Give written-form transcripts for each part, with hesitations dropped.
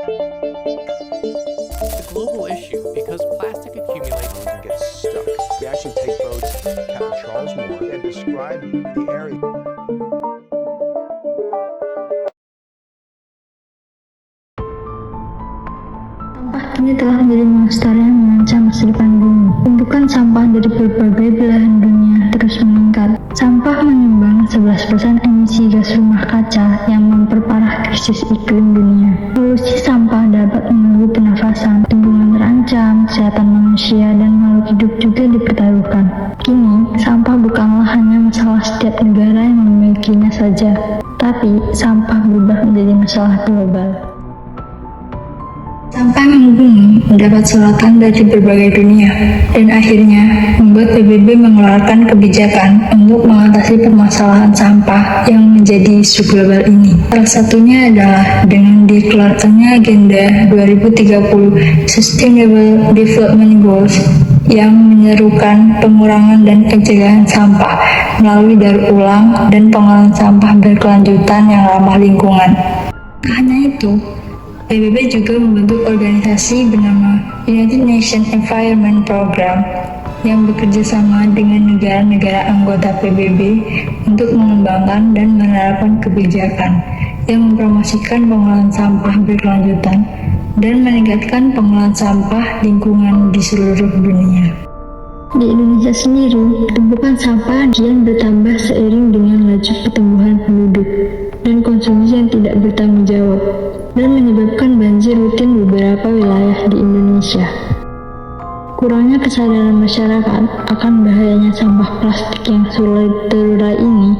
It's a global issue because plastic accumulates and get stuck. We actually take boats, Captain Charles Moore, and describe the area. Sampah kini telah menjadi monster yang mengancam masa depan bumi. Tumpukan sampah dari berbagai belahan dunia terus meningkat. Sampah menyumbang 11% emisi gas rumah kaca yang memperparah krisis iklim dunia. Polusi sampah dapat mengganggu pernafasan, lingkungan terancam, kesehatan manusia dan makhluk hidup juga dipertaruhkan. Kini, sampah bukanlah hanya masalah setiap negara yang memilikinya saja, tapi sampah berubah menjadi masalah global. Sampah menghubungi mendapat sorotan dari berbagai dunia dan akhirnya membuat PBB mengeluarkan kebijakan untuk mengatasi permasalahan sampah yang menjadi isu global ini. Salah satunya adalah dengan dikeluarkannya Agenda 2030 Sustainable Development Goals yang menyerukan pengurangan dan pencegahan sampah melalui daur ulang dan pengolahan sampah berkelanjutan yang ramah lingkungan. Tak hanya itu, PBB juga membentuk organisasi bernama United Nations Environment Program yang bekerja sama dengan negara-negara anggota PBB untuk mengembangkan dan menerapkan kebijakan yang mempromosikan pengolahan sampah berkelanjutan dan meningkatkan pengolahan sampah lingkungan di seluruh dunia. Di Indonesia sendiri, tumpukan sampah kian bertambah seiring dengan laju pertumbuhan penduduk dan konsumsi yang tidak bertanggung jawab, dan menyebabkan banjir rutin beberapa wilayah di Indonesia. Kurangnya kesadaran masyarakat akan bahayanya sampah plastik yang sulit terurai ini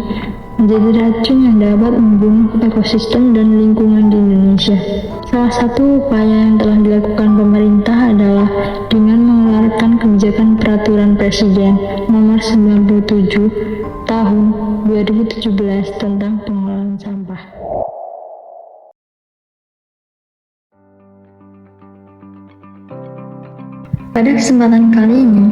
menjadi racun yang dapat membunuh ekosistem dan lingkungan di Indonesia. Salah satu upaya yang telah dilakukan pemerintah adalah dengan mengeluarkan kebijakan Peraturan Presiden Nomor 97 Tahun 2017 tentang pengelolaan sampah. Pada kesempatan kali ini,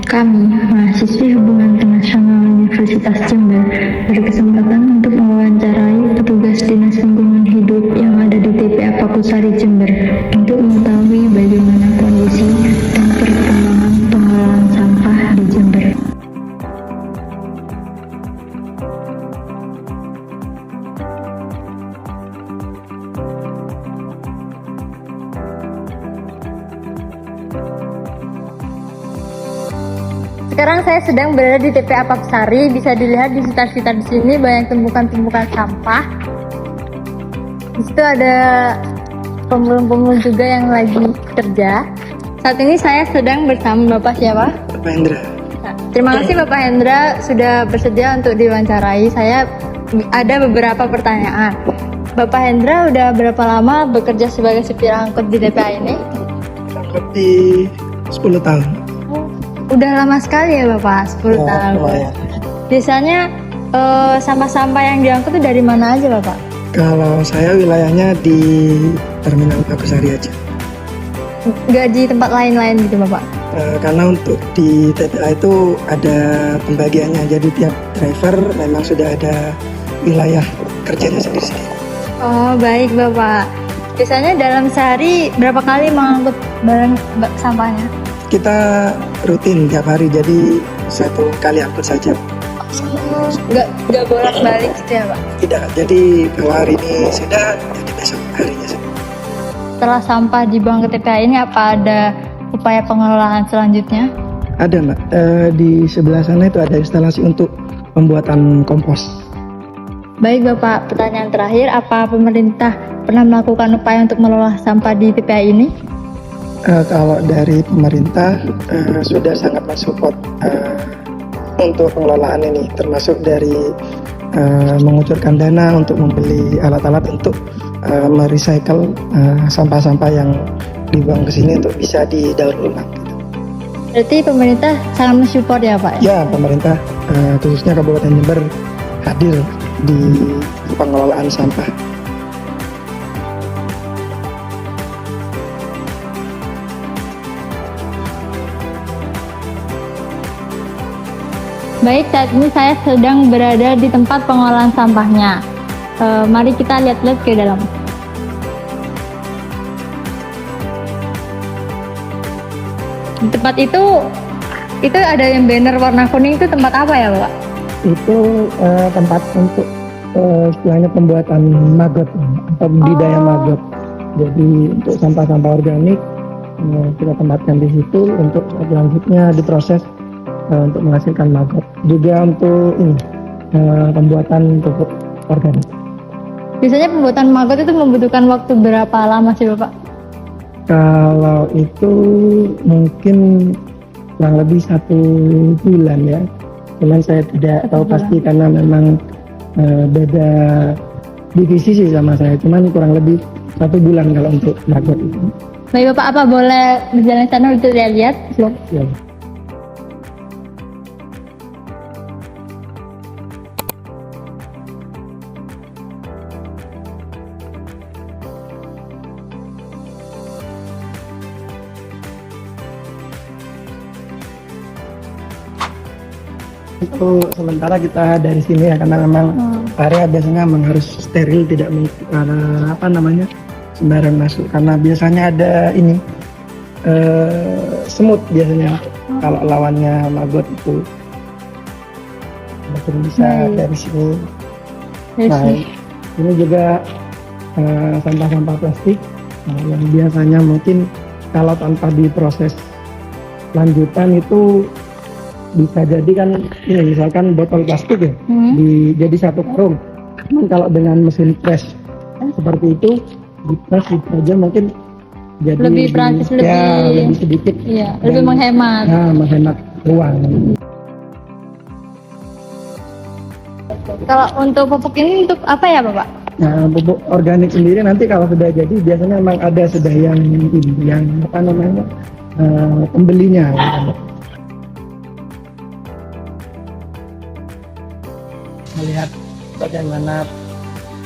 kami, mahasiswi Hubungan Internasional Universitas Jember, berkesempatan untuk mewawancarai petugas Dinas Lingkungan Hidup yang ada di TPA Pakusari Jember untuk mengetahui bagaimana kondisi dan perkembangan pengelolaan sampah di Jember. Sekarang saya sedang berada di TPA Pakusari. Bisa dilihat di sekitar di sini banyak tumpukan-tumpukan sampah. Di situ ada pemulung-pemulung juga yang lagi kerja. Saat ini saya sedang bersama Bapak siapa? Bapak Hendra. Nah, terima kasih Bapak Hendra sudah bersedia untuk diwawancarai. Saya ada beberapa pertanyaan. Bapak Hendra udah berapa lama bekerja sebagai supir angkut di TPA ini? Lebih 10 tahun. Udah lama sekali ya Bapak, 10 tahun. Lumayan. Biasanya sampah-sampah yang diangkut itu dari mana aja Bapak? Kalau saya wilayahnya di Terminal Pakusari aja. Nggak di tempat lain-lain gitu Bapak? Karena untuk di TPA itu ada pembagiannya, jadi tiap driver memang sudah ada wilayah kerjanya sendiri-sendiri. Oh baik Bapak. Biasanya dalam sehari berapa kali mengangkut barang sampahnya? Kita rutin tiap hari, jadi satu kali angkut saja. Nggak bolak-balik gitu ya Pak? Tidak, jadi kalau hari ini sudah, jadi besok harinya sudah. Setelah sampah dibuang ke TPA ini, apa ada upaya pengelolaan selanjutnya? Ada Mbak, di sebelah sana itu ada instalasi untuk pembuatan kompos. Baik Bapak, pertanyaan terakhir, apa pemerintah pernah melakukan upaya untuk mengelola sampah di TPA ini? Kalau dari pemerintah sudah sangat mensupport untuk pengelolaan ini, termasuk dari mengucurkan dana untuk membeli alat-alat untuk merecycle sampah-sampah yang dibuang ke sini untuk bisa didaur ulang. Berarti pemerintah sangat mensupport ya Pak? Ya, pemerintah khususnya Kabupaten Jember hadir di pengelolaan sampah. Baik, saat ini saya sedang berada di tempat pengolahan sampahnya. Mari kita lihat-lihat ke dalam. Di tempat itu ada yang banner warna kuning, itu tempat apa ya Pak? Itu tempat untuk istilahnya pembuatan maggot atau budidaya maggot. Jadi untuk sampah-sampah organik kita tempatkan di situ untuk selanjutnya diproses untuk menghasilkan maggot. Juga untuk pembuatan pupuk organik. Biasanya pembuatan maggot itu membutuhkan waktu berapa lama sih Bapak? Kalau itu mungkin kurang lebih 1 bulan ya. Cuman saya tidak tahu pasti karena memang beda divisi sih sama saya. Cuman kurang lebih 1 bulan kalau untuk maggot itu. Baik Bapak, apa boleh berjalan sana untuk lihat? Ya. Itu sementara kita dari sini ya, karena memang area biasanya memang harus steril, tidak sembarang masuk, karena biasanya ada ini semut biasanya kalau lawannya maggot itu. Mungkin bisa dari sini. Nah, ini juga sampah-sampah plastik yang biasanya mungkin kalau tanpa diproses lanjutan itu bisa jadi kan ini misalkan botol plastik ya jadi 1 karung. Cuman kalau dengan mesin press seperti itu di press itu aja mungkin jadi Lebih praktis, lebih sedikit. Iya, lebih menghemat. Nah, menghemat ruang. Kalau untuk pupuk ini untuk apa ya Bapak? Nah, pupuk organik sendiri nanti kalau sudah jadi biasanya memang ada sudah yang pembelinya. Melihat bagaimana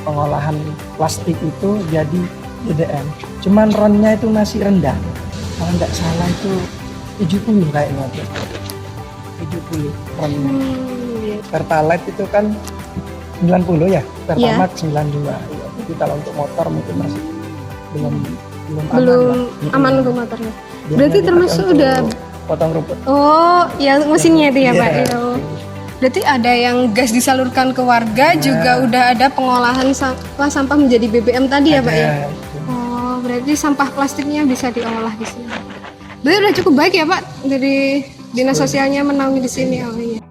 pengolahan plastik itu jadi BBM. Cuman ronnya itu masih rendah. Kalau nggak salah itu 70 kayaknya tuh. 70 ronnya. Pertalite itu kan 90 ya, Pertamax 92. Ya, jadi kalau untuk motor mungkin masih belum aman untuk motornya. Biasanya Berarti dipakai termasuk untuk udah potong rumput. Oh, ya mesinnya itu ya, Iya. Pak. Ya. Berarti ada yang gas disalurkan ke warga, juga udah ada pengolahan sampah menjadi BBM tadi ya, Pak ya. Ada. Oh, berarti sampah plastiknya bisa diolah di sini. Berarti udah cukup baik ya, Pak, dari dinas sosialnya menaungi di sini. Oh iya.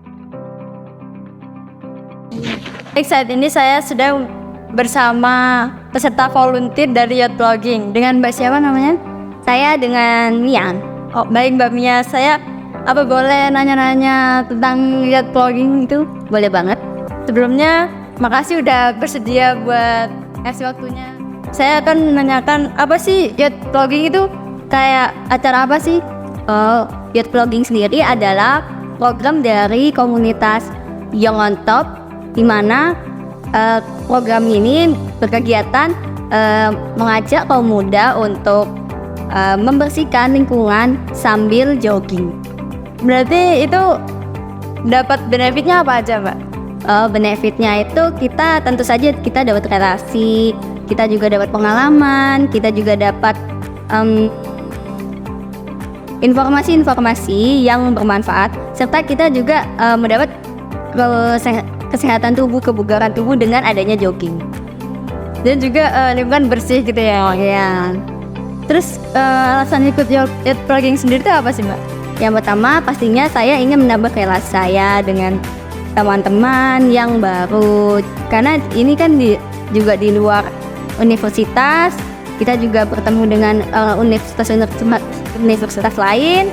Baik, saat ini saya sedang bersama peserta volunteer dari Yacht Blogging. Dengan Mbak siapa namanya? Saya dengan Mian. Oh, baik Mbak Mia, saya apa boleh nanya-nanya tentang Yacht Blogging itu? Boleh banget. Sebelumnya, makasih udah bersedia buat ngasih waktunya. Saya akan menanyakan apa sih Yacht Blogging itu? Kayak acara apa sih? Oh, Youth Vlogging sendiri adalah program dari komunitas Young on Top, di mana program ini berkegiatan mengajak kaum muda untuk membersihkan lingkungan sambil jogging. Berarti itu dapat benefitnya apa aja, Mbak? Benefitnya itu kita tentu saja kita dapat relasi, kita juga dapat pengalaman, kita juga dapat informasi-informasi yang bermanfaat, serta kita juga mendapat kesehatan tubuh, kebugaran tubuh dengan adanya jogging. Dan juga lingkungan bersih gitu ya, Ya. Terus alasan ikut Yacht Blogging sendiri itu apa sih, Mbak? Yang pertama pastinya saya ingin menambah relasi saya dengan teman-teman yang baru, karena ini kan juga di luar universitas, kita juga bertemu dengan universitas lain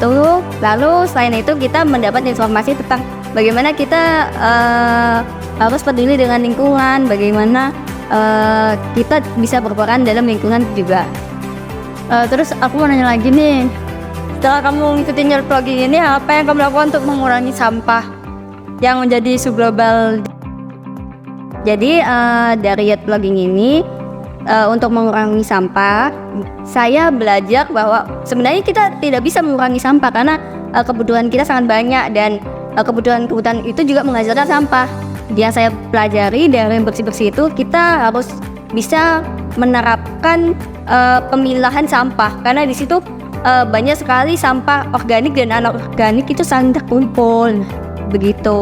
tuh. Lalu selain itu kita mendapat informasi tentang bagaimana kita harus peduli dengan lingkungan, bagaimana kita bisa berperan dalam lingkungan juga. Terus aku mau nanya lagi nih, setelah kamu ngikutin Yacht Blogging ini, apa yang kamu lakukan untuk mengurangi sampah yang menjadi isu global? Jadi dari Yacht Blogging ini untuk mengurangi sampah, saya belajar bahwa sebenarnya kita tidak bisa mengurangi sampah karena kebutuhan kita sangat banyak, dan kebutuhan itu juga menghasilkan sampah. Yang saya pelajari dari bersih-bersih itu, kita harus bisa menerapkan pemilahan sampah, karena di situ banyak sekali sampah organik dan anorganik itu saling terkumpul begitu.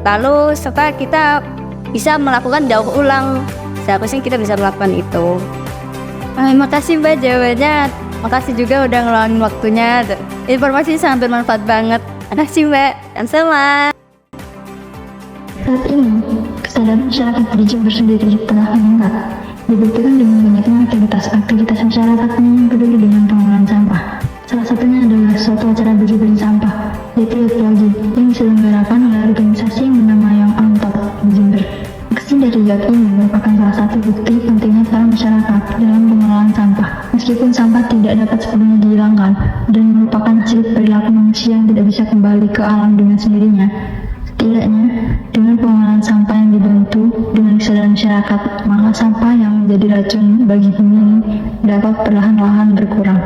Lalu serta kita bisa melakukan daur ulang, seharusnya kita bisa melakukan itu. Makasih Mbak jawabannya, makasih juga udah ngeluangin waktunya, informasi sangat bermanfaat banget. Makasih Mbak, dan sama. Saat ini, kesadaran masyarakat di Jember sendiri telah meningkat. Dibuktikan dengan banyaknya aktivitas masyarakat yang peduli dengan pengelolaan sampah. Salah satunya adalah suatu acara bersih sampah, yaitu Youth Lagi, yang diselenggarakan oleh organisasi yang bernama Young on Top di Jember. Aksi dari Youth ini merupakan salah satu bukti pentingnya peran masyarakat dalam pengelolaan sampah. Meskipun sampah tidak dapat sepenuhnya dihilangkan dan merupakan hasil perilaku manusia yang tidak bisa kembali ke alam dengan sendirinya, setidaknya dengan pengelolaan sampah yang dibantu dengan kesadaran masyarakat, maka sampah yang menjadi racun bagi bumi ini dapat perlahan-lahan berkurang.